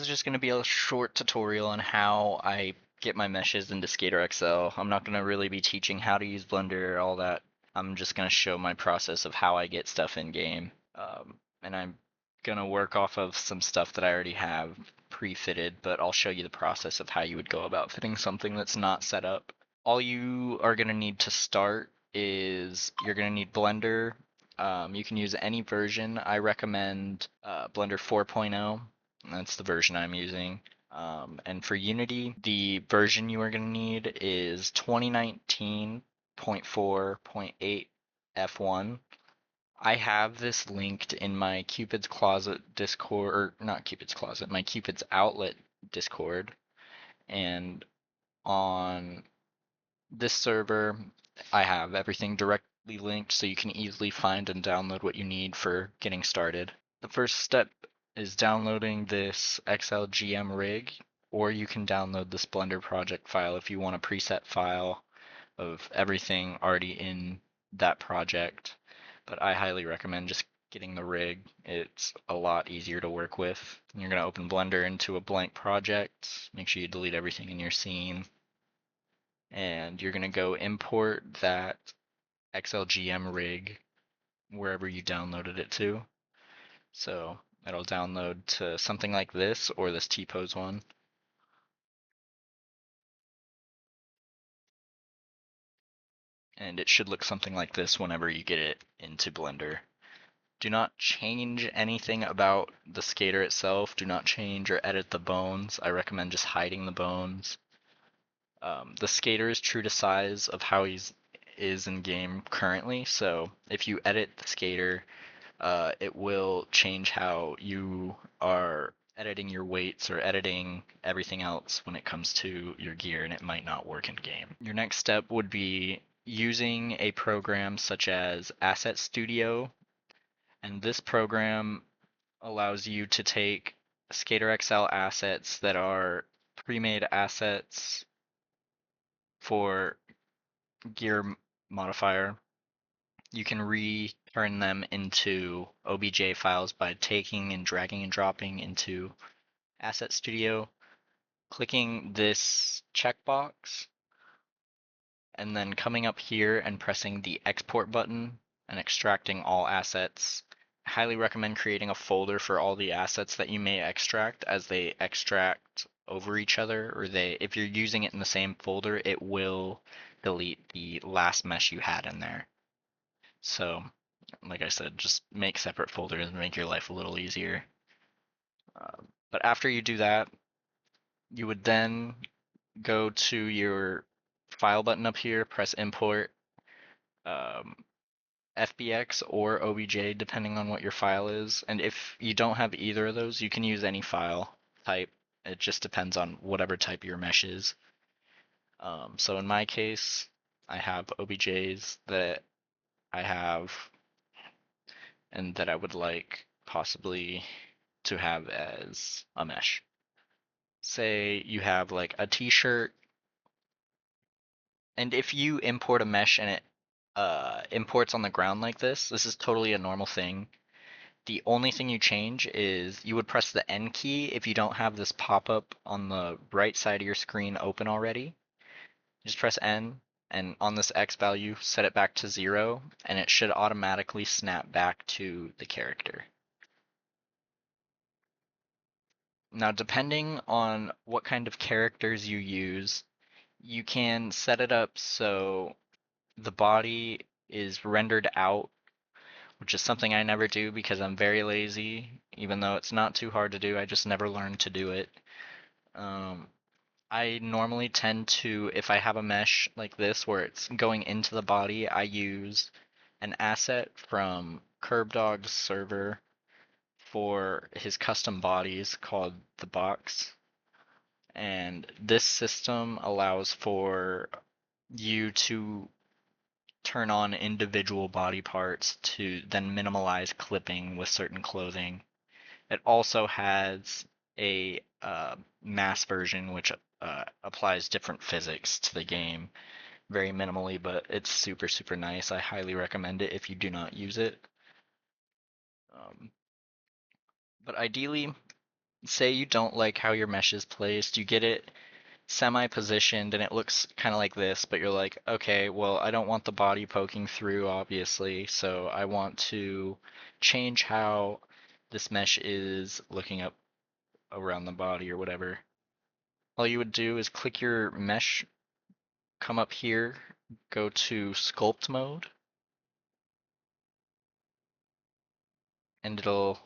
is just going to be a short tutorial on how I get my meshes into Skater XL. I'm not going to really be teaching how to use Blender or all that. I'm just going to show my process of how I get stuff in game. And I'm going to work off of some stuff that I already have pre-fitted, but I'll show you the process of how you would go about fitting something that's not set up. All you are going to need to start is you're going to need Blender. You can use any version. I recommend Blender 4.0. That's the version I'm using. And for Unity, the version you are going to need is 2019.4.8 F1. I have this linked in my Cupid's Closet Discord, or not Cupid's Closet, my Cupid's Outlet Discord. And on this server, I have everything directly linked so you can easily find and download what you need for getting started. The first step is downloading this Xlgm rig, or you can download this Blender project file if you want a preset file of everything already in that project. But I highly recommend just getting the rig. It's a lot easier to work with. You're going to open Blender into a blank project. Make sure you delete everything in your scene. And you're going to go import that Xlgm rig wherever you downloaded it to. So it'll download to something like this or this T-pose one. And it should look something like this whenever you get it into Blender. Do not change anything about the skater itself. Do not change or edit the bones. I recommend just hiding the bones. The skater is true to size of how he is in game currently, so if you edit the skater, it will change how you are editing your weights or editing everything else when it comes to your gear, and it might not work in game. Your next step would be using a program such as Asset Studio, and this program allows you to take Skater XL assets that are pre-made assets for gear modifier. You can return them into OBJ files by taking and dragging and dropping into Asset Studio, clicking this checkbox, and then coming up here and pressing the export button and extracting all assets. I highly recommend creating a folder for all the assets that you may extract, as they extract over each other, or if you're using it in the same folder, it will delete the last mesh you had in there. So, like I said, just make separate folders and make your life a little easier. But after you do that, you would then go to your file button up here, press import FBX or OBJ, depending on what your file is. And if you don't have either of those, you can use any file type. It just depends on whatever type your mesh is. So in my case, I have OBJs that I have and that I would like possibly to have as a mesh. Say you have like a t-shirt, and if you import a mesh and it imports on the ground like this is totally a normal thing. The only thing you change is you would press the N key if you don't have this pop-up on the right side of your screen open already. Just press N, and on this X value, set it back to 0, and it should automatically snap back to the character. Now, depending on what kind of characters you use, you can set it up so the body is rendered out, which is something I never do because I'm very lazy. Even though it's not too hard to do, I just never learned to do it. I normally tend to, if I have a mesh like this where it's going into the body, I use an asset from CurbDog's server for his custom bodies called the box. And this system allows for you to turn on individual body parts to then minimalize clipping with certain clothing. It also has a mass version which applies different physics to the game very minimally, but it's super, super nice. I highly recommend it if you do not use it. But ideally, say you don't like how your mesh is placed, you get it semi-positioned and it looks kind of like this, but you're like, okay, well, I don't want the body poking through, obviously, so I want to change how this mesh is looking up around the body or whatever. All you would do is click your mesh, come up here, go to sculpt mode, and it'll,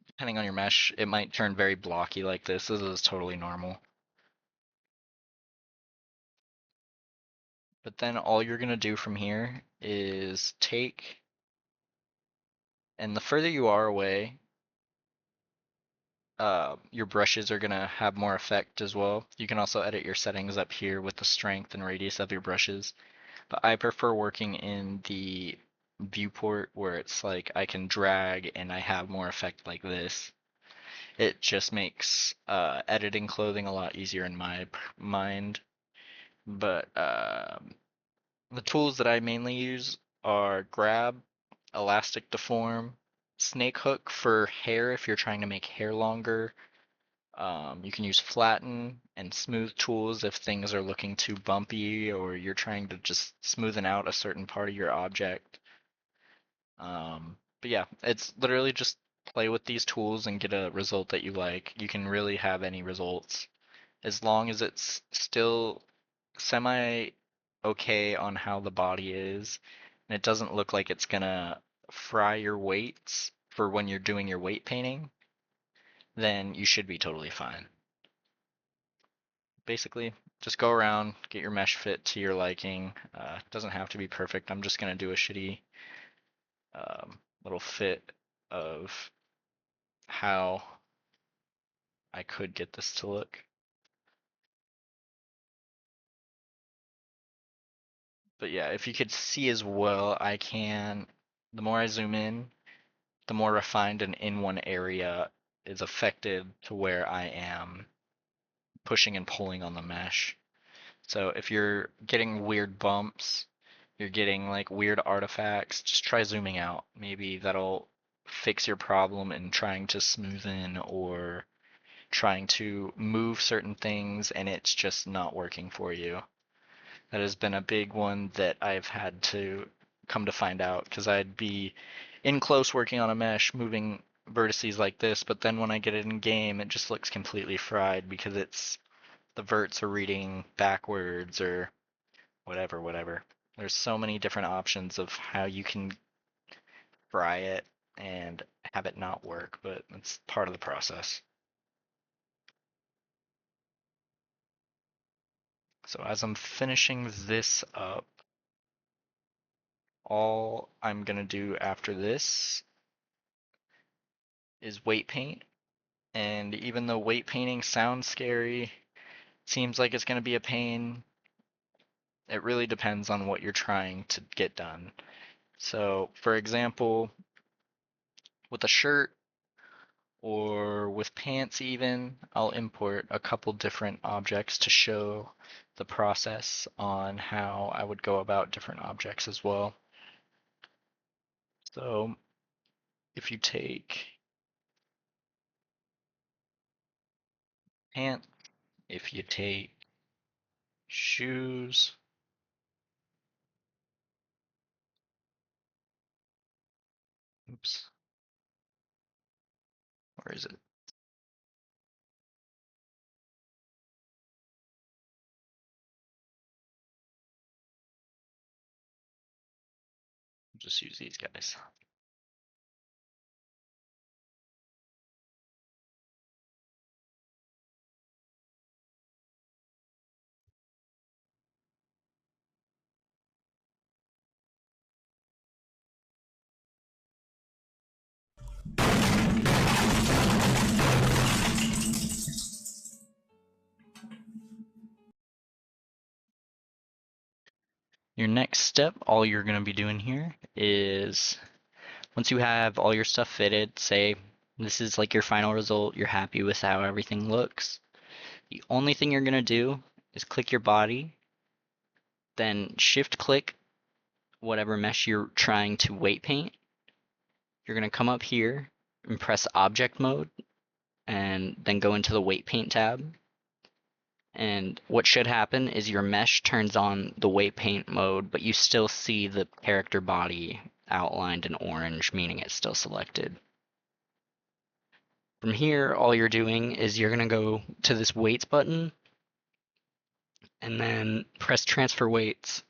depending on your mesh, it might turn very blocky like this. This is totally normal. But then all you're going to do from here is take, and the further you are away, your brushes are going to have more effect as well. You can also edit your settings up here with the strength and radius of your brushes. But I prefer working in the viewport where it's like I can drag and I have more effect like this. It just makes editing clothing a lot easier in my mind. But the tools that I mainly use are grab, elastic deform, snake hook for hair if you're trying to make hair longer. You can use flatten and smooth tools if things are looking too bumpy or you're trying to just smoothen out a certain part of your object. But yeah, it's literally just play with these tools and get a result that you like. You can really have any results as long as it's still semi okay on how the body is and it doesn't look like it's gonna fry your weights for when you're doing your weight painting, then you should be totally fine. Basically, just go around, get your mesh fit to your liking. Doesn't have to be perfect. I'm just gonna do a shitty little fit of how I could get this to look. But yeah, if you could see as well, the more I zoom in, the more refined and in one area is affected to where I am pushing and pulling on the mesh. So if you're getting weird bumps, you're getting like weird artifacts, just try zooming out. Maybe that'll fix your problem in trying to smoothen or trying to move certain things and it's just not working for you. That has been a big one that I've had to come to find out because I'd be in close working on a mesh, moving vertices like this, but then when I get it in game, it just looks completely fried because the verts are reading backwards or whatever. There's so many different options of how you can fry it and have it not work, but it's part of the process. So as I'm finishing this up, all I'm gonna do after this is weight paint. And even though weight painting sounds scary, seems like it's gonna be a pain, it really depends on what you're trying to get done. So, for example, with a shirt or with pants even, I'll import a couple different objects to show the process on how I would go about different objects as well. So if you take pant, if you take shoes, oops, where is it? Just use these guys. Your next step, all you're going to be doing here is once you have all your stuff fitted, say this is like your final result, you're happy with how everything looks. The only thing you're going to do is click your body, then shift click whatever mesh you're trying to weight paint. You're going to come up here and press object mode, and then go into the weight paint tab. And what should happen is your mesh turns on the weight paint mode, but you still see the character body outlined in orange, meaning it's still selected. From here, all you're doing is you're going to go to this weights button and then press transfer weights.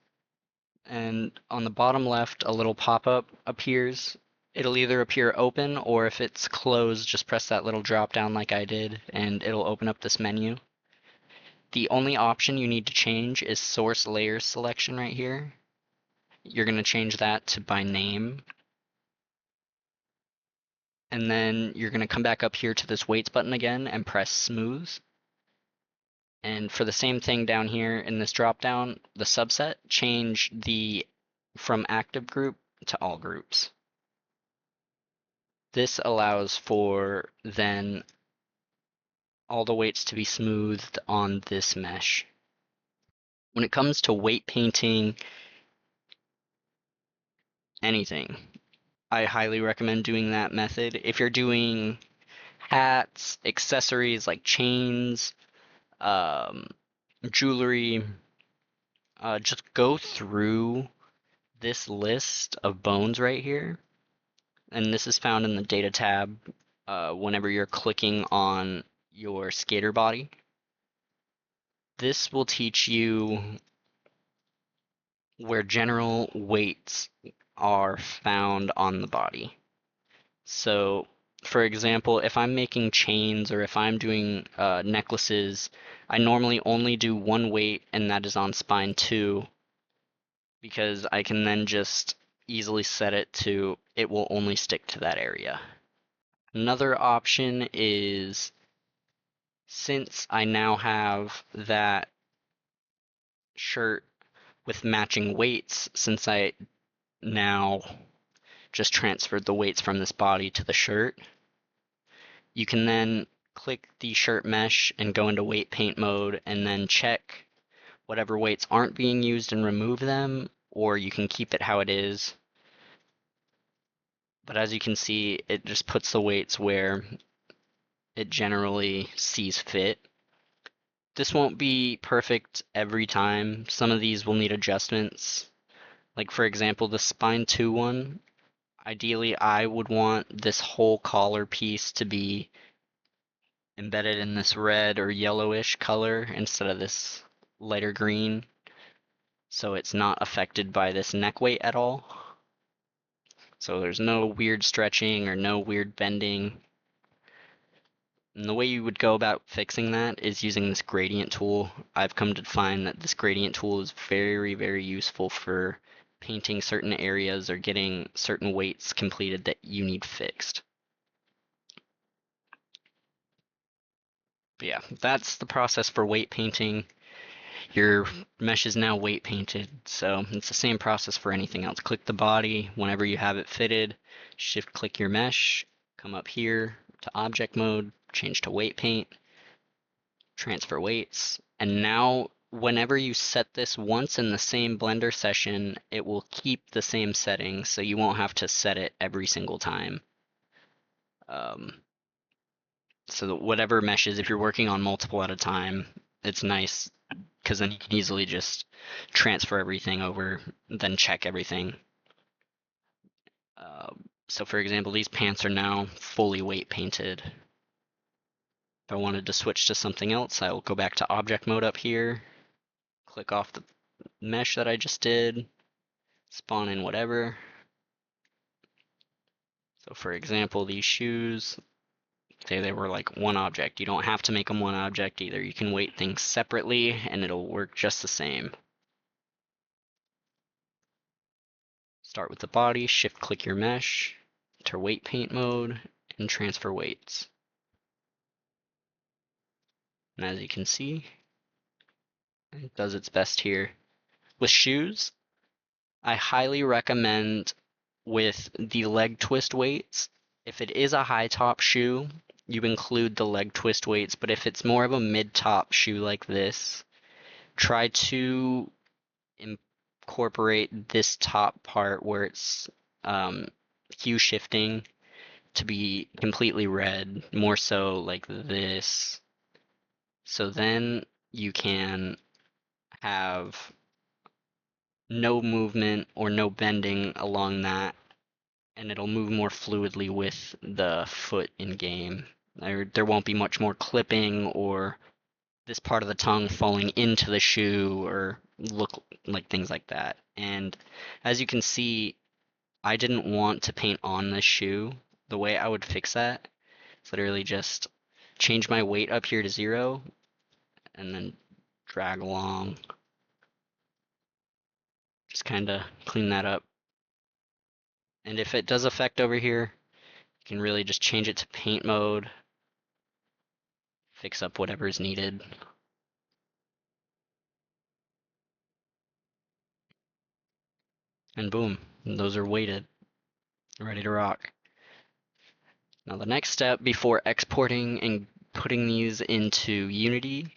And on the bottom left, a little pop-up appears. It'll either appear open, or if it's closed, just press that little drop down like I did, and it'll open up this menu. The only option you need to change is source layers selection right here. You're going to change that to by name. And then you're going to come back up here to this weights button again and press smooth. And for the same thing down here in this drop down, the subset, change the from active group to all groups. This allows for then all the weights to be smoothed on this mesh. When it comes to weight painting anything, I highly recommend doing that method. If you're doing hats, accessories like chains, jewelry, just go through this list of bones right here. And this is found in the data tab whenever you're clicking on your skater body. This will teach you where general weights are found on the body. So, for example, if I'm making chains or if I'm doing necklaces, I normally only do one weight, and that is on spine 2, because I can then just easily set it to it will only stick to that area. Another option is, since I now have that shirt with matching weights, since I now just transferred the weights from this body to the shirt, you can then click the shirt mesh and go into weight paint mode and then check whatever weights aren't being used and remove them, or you can keep it how it is. But as you can see, it just puts the weights where it generally sees fit. This won't be perfect every time. Some of these will need adjustments. Like for example, the spine 2 one, ideally I would want this whole collar piece to be embedded in this red or yellowish color instead of this lighter green, so it's not affected by this neck weight at all. So there's no weird stretching or no weird bending. And the way you would go about fixing that is using this gradient tool. I've come to find that this gradient tool is very, very useful for painting certain areas or getting certain weights completed that you need fixed. But yeah, that's the process for weight painting. Your mesh is now weight painted, so it's the same process for anything else. Click the body whenever you have it fitted, shift click your mesh, come up here to object mode, change to weight paint, transfer weights, and now whenever you set this once in the same Blender session, it will keep the same settings, so you won't have to set it every single time. So that whatever meshes, if you're working on multiple at a time, it's nice because then you can easily just transfer everything over, then check everything. So for example, these pants are now fully weight painted. If I wanted to switch to something else, I will go back to object mode up here, click off the mesh that I just did, spawn in whatever. So for example, these shoes, say they were like one object. You don't have to make them one object either. You can weight things separately and it'll work just the same. Start with the body, shift click your mesh, enter weight paint mode, and transfer weights. And as you can see, it does its best here. With shoes, I highly recommend with the leg twist weights, if it is a high top shoe, you include the leg twist weights, but if it's more of a mid top shoe like this, try to incorporate this top part where it's hue shifting to be completely red, more so like this. So then you can have no movement or no bending along that, and it'll move more fluidly with the foot in game. There won't be much more clipping or this part of the tongue falling into the shoe or look like things like that. And as you can see, I didn't want to paint on this shoe. The way I would fix that is literally just change my weight up here to 0 and then drag along. Just kind of clean that up. And if it does affect over here, you can really just change it to paint mode, fix up whatever is needed. And boom, those are weighted, ready to rock. Now the next step before exporting and putting these into Unity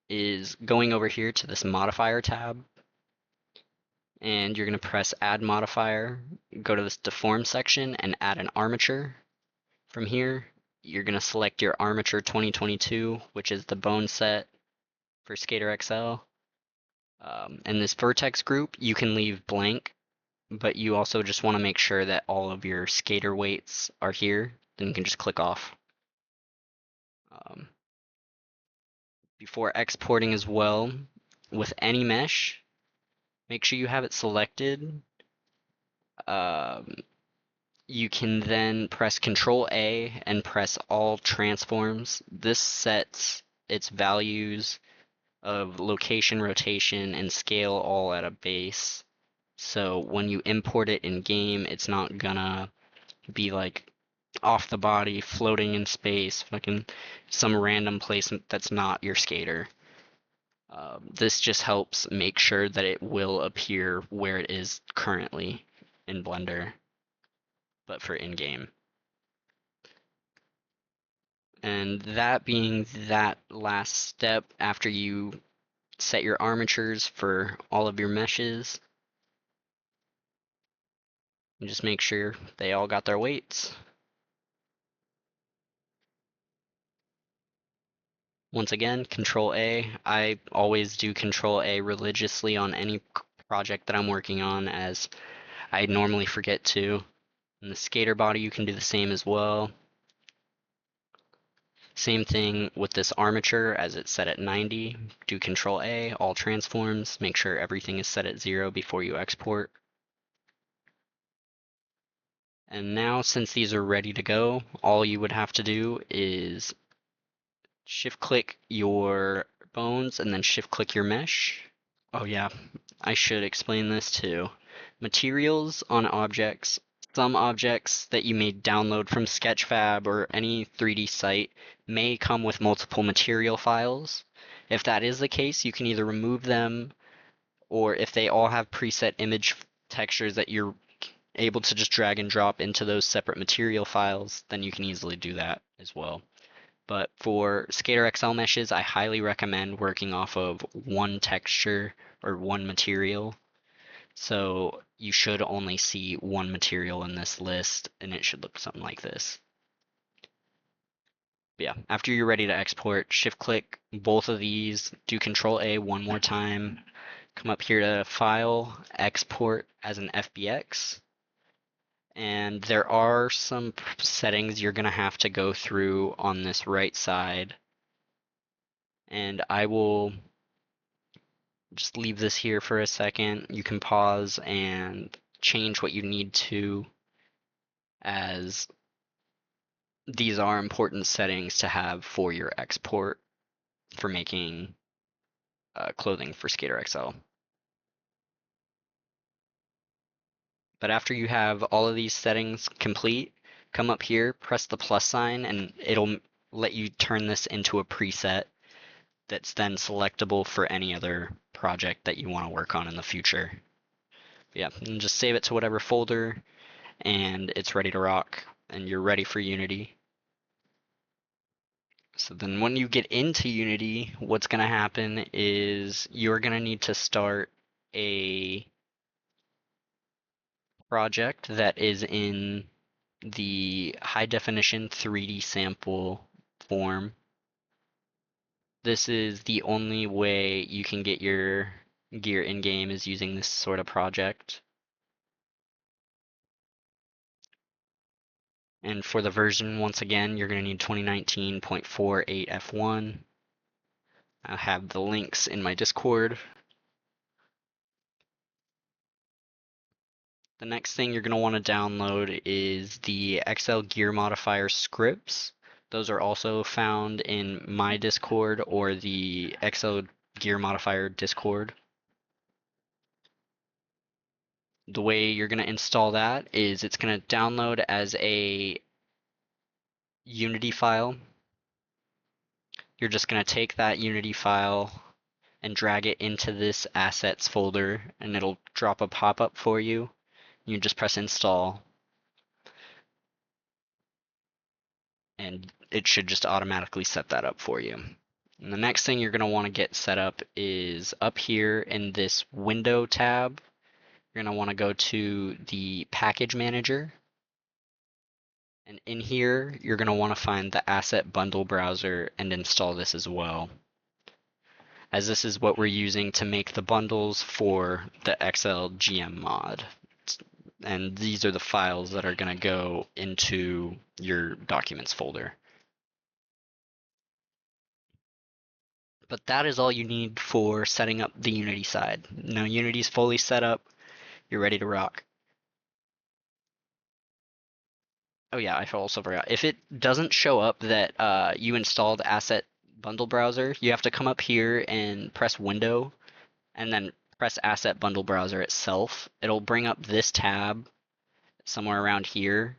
is going over here to this modifier tab, and you're going to press add modifier, go to this deform section and add an armature. From here, you're going to select your armature 2022, which is the bone set for Skater XL. And this vertex group you can leave blank, but you also just want to make sure that all of your skater weights are here. Then you can just click off. Before exporting as well, with any mesh, make sure you have it selected. You can then press Control A and press all transforms. This sets its values of location, rotation, and scale all at a base. So when you import it in game, it's not gonna be like off the body, floating in space, fucking some random place that's not your skater. This just helps make sure that it will appear where it is currently in Blender, but for in-game. And that being that last step after you set your armatures for all of your meshes, you just make sure they all got their weights. Once again, Control A. I always do Control A religiously on any project that I'm working on, as I normally forget to. In the skater body, you can do the same as well. Same thing with this armature, as it's set at 90. Do Control A, all transforms. Make sure everything is set at 0 before you export. And now, since these are ready to go, all you would have to do is shift click your bones and then shift click your mesh. Oh yeah, I should explain this too. Materials on objects. Some objects that you may download from Sketchfab or any 3D site may come with multiple material files. If that is the case, you can either remove them, or if they all have preset image textures that you're able to just drag and drop into those separate material files, then you can easily do that as well. But for Skater XL meshes, I highly recommend working off of one texture or one material. So you should only see one material in this list, and it should look something like this. But yeah, after you're ready to export, shift click both of these, do Control A one more time, come up here to File, Export as an FBX. And there are some settings you're going to have to go through on this right side. And I will just leave this here for a second. You can pause and change what you need to, as these are important settings to have for your export for making clothing for Skater XL. But after you have all of these settings complete, come up here, press the plus sign, and it'll let you turn this into a preset that's then selectable for any other project that you want to work on in the future. Yeah, and just save it to whatever folder, and it's ready to rock, and you're ready for Unity. So then when you get into Unity, what's going to happen is you're going to need to start a project that is in the high definition 3D sample form. This is the only way you can get your gear in game is using this sort of project. And for the version, once again, you're going to need 2019.48 F1. I'll have the links in my Discord. The next thing you're going to want to download is the Xlgear modifier scripts. Those are also found in my Discord or the Xlgear modifier Discord. The way you're going to install that is it's going to download as a Unity file. You're just going to take that Unity file and drag it into this assets folder, and it'll drop a pop-up for you. You just press install, and it should just automatically set that up for you. And the next thing you're going to want to get set up is up here in this window tab. You're going to want to go to the package manager. And in here, you're going to want to find the asset bundle browser and install this as well, as this is what we're using to make the bundles for the Xlgm mod. And these are the files that are going to go into your documents folder. But that is all you need for setting up the Unity side. Now Unity's fully set up, you're ready to rock. Oh yeah, I also forgot. If it doesn't show up that you installed Asset Bundle Browser, you have to come up here and press Window, and then press Asset Bundle Browser itself. It'll bring up this tab somewhere around here.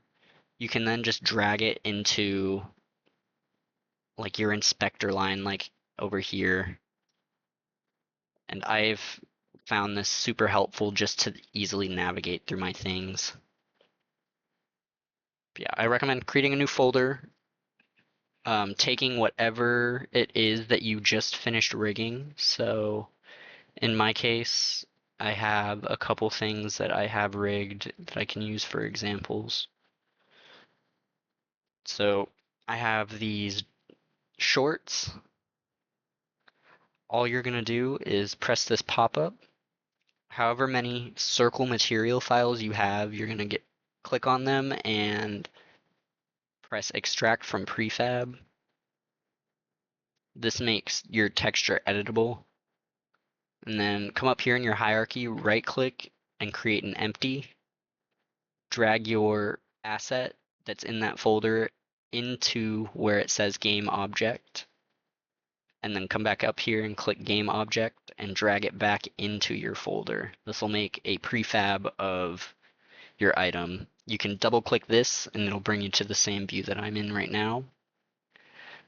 You can then just drag it into like your inspector line, like over here. And I've found this super helpful just to easily navigate through my things. But yeah, I recommend creating a new folder, taking whatever it is that you just finished rigging. So in my case, I have a couple things that I have rigged that I can use for examples. So I have these shorts. All you're going to do is press this pop-up. However many circle material files you have, you're going to click on them and press extract from prefab. This makes your texture editable. And then come up here in your hierarchy, right click and create an empty. Drag your asset that's in that folder into where it says game object. And then come back up here and click game object and drag it back into your folder. This will make a prefab of your item. You can double click this and it'll bring you to the same view that I'm in right now.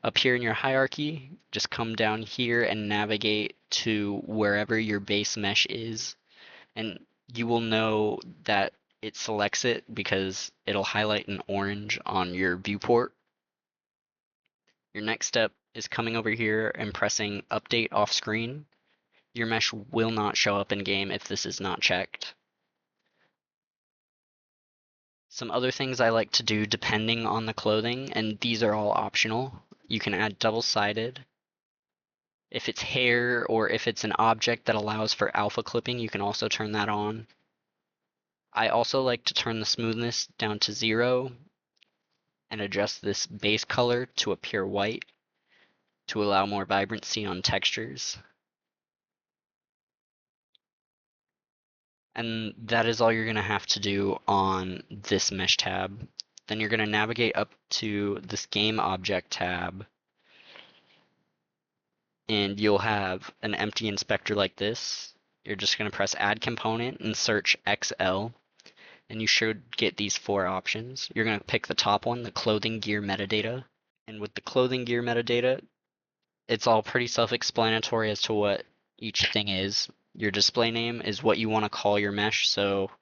Up here in your hierarchy, just come down here and navigate to wherever your base mesh is, and you will know that it selects it because it'll highlight in orange on your viewport. Your next step is coming over here and pressing update off screen. Your mesh will not show up in game if this is not checked. Some other things I like to do depending on the clothing, and these are all optional. You can add double-sided. If it's hair or if it's an object that allows for alpha clipping, you can also turn that on. I also like to turn the smoothness down to 0 and adjust this base color to a pure white to allow more vibrancy on textures. And that is all you're going to have to do on this mesh tab. Then you're going to navigate up to this game object tab, and you'll have an empty inspector like this. You're just going to press add component and search XL, and you should get these 4 options. You're going to pick the top one, the clothing gear metadata. And with the clothing gear metadata, it's all pretty self-explanatory as to what each thing is. Your display name is what you want to call your mesh, so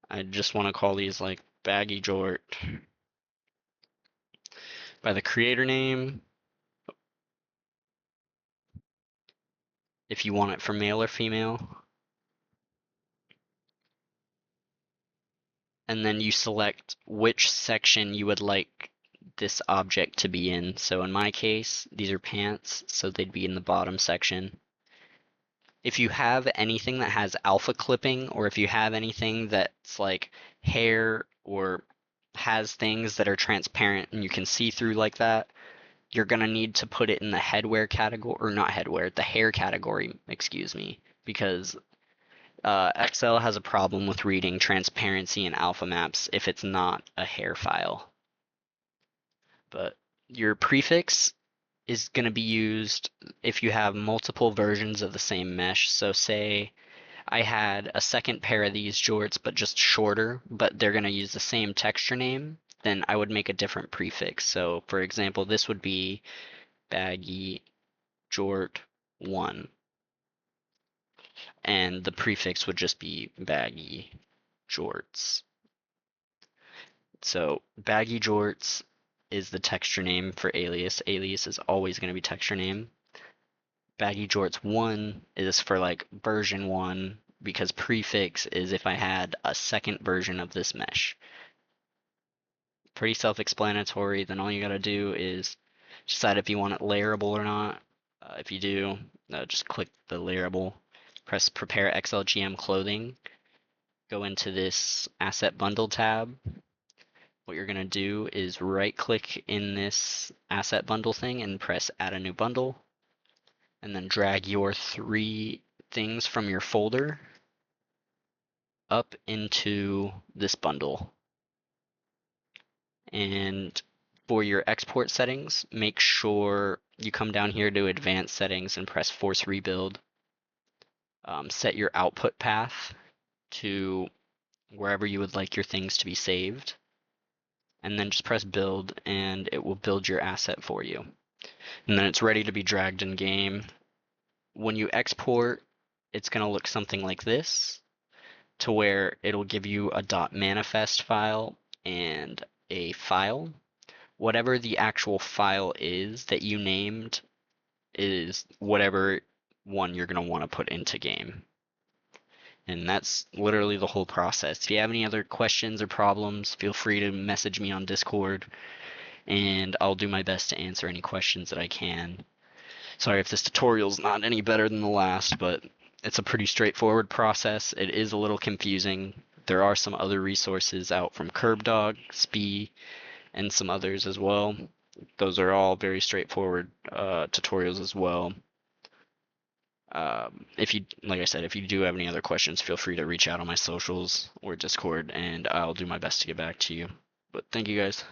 I just want to call these like baggy jort. By the creator name, if you want it for male or female. and then you select which section you would like this object to be in. So in my case, these are pants, so they'd be in the bottom section. If you have anything that has alpha clipping, or if you have anything that's like hair or has things that are transparent and you can see through like that, you're gonna need to put it in the headwear category, or not headwear, the hair category, excuse me, because Excel has a problem with reading transparency and alpha maps if it's not a hair file. But your prefix is going to be used if you have multiple versions of the same mesh. So say I had a second pair of these jorts, but just shorter, but they're going to use the same texture name, then I would make a different prefix. So for example, this would be baggy jort 1, and the prefix would just be baggy jorts. So baggy jorts is the texture name for alias. Alias is always going to be texture name. Baggy jorts 1 is for like version 1, because prefix is if I had a second version of this mesh. Pretty self-explanatory. Then all you gotta do is decide if you want it layerable or not. If you do, just click the layerable, press prepare Xlgm clothing, go into this asset bundle tab. What you're going to do is right click in this asset bundle thing and press add a new bundle, and then drag your 3 things from your folder up into this bundle. And for your export settings, make sure you come down here to advanced settings and press force rebuild. Set your output path to wherever you would like your things to be saved, and then just press build and it will build your asset for you. And then it's ready to be dragged in game. When you export, it's going to look something like this, to where it'll give you a .manifest file and a file. Whatever the actual file is that you named is whatever one you're going to want to put into game. And that's literally the whole process. If you have any other questions or problems, feel free to message me on Discord, and I'll do my best to answer any questions that I can. Sorry if this tutorial's not any better than the last, but it's a pretty straightforward process. It is a little confusing. There are some other resources out from CurbDog, Spee, and some others as well. Those are all very straightforward tutorials as well. If you, like I said, if you do have any other questions, feel free to reach out on my socials or Discord, and I'll do my best to get back to you. But thank you guys.